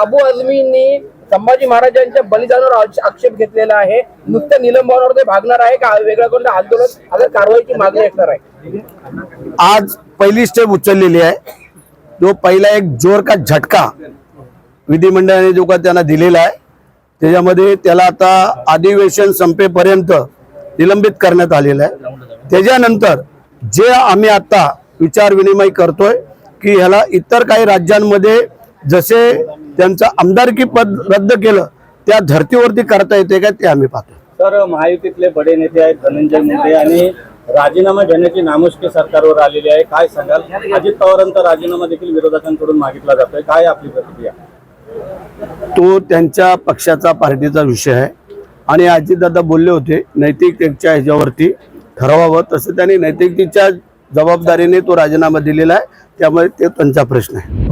अबू आझमींनी संभाजी महाराजांच्या बलिदानावर आक्षेप घेतलेला आहे। नुसत्या निलंबनावर ते भागणार आहे का वेगळं कोणतं आंदोलन अगर कारवाईची मागणी असणार आहे? आज पहिली स्टेप उचललेली आहे। जो पहिला एक जोर का झटका विधिमंडळाने जो का त्यांना दिलेला आहे त्याच्यामध्ये त्याला आता अधिवेशन संपेपर्यंत निलंबित करण्यात आलेलं आहे। त्याच्यानंतर जे आम्ही आता विचार विनिमय करतोय की ह्याला इतर काही राज्यांमध्ये जसे त्यांचं आमदारकी पद रद्द केलं त्या धर्तीवरती करता येते का ते आम्ही पाहतो। तर महायुतीतले बडे नेते आहेत धनंजय मुंडे आणि राजीनामा घेण्याची नामुष्की सरकारवर आलेली आहे, काय सांगाल? अजित पवारांचा राजीनामा देखील विरोधकांकडून मागितला जातोय, काय आपली प्रतिक्रिया? तो त्यांच्या पक्षाचा पार्टीचा विषय आहे आणि अजितदादा बोलले होते नैतिकतेच्या ह्याच्यावरती ठरवावं, तसं त्यांनी नैतिकतेच्या जबाबदारीने तो राजीनामा दिलेला आहे, त्यामुळे ते त्यांचा प्रश्न आहे।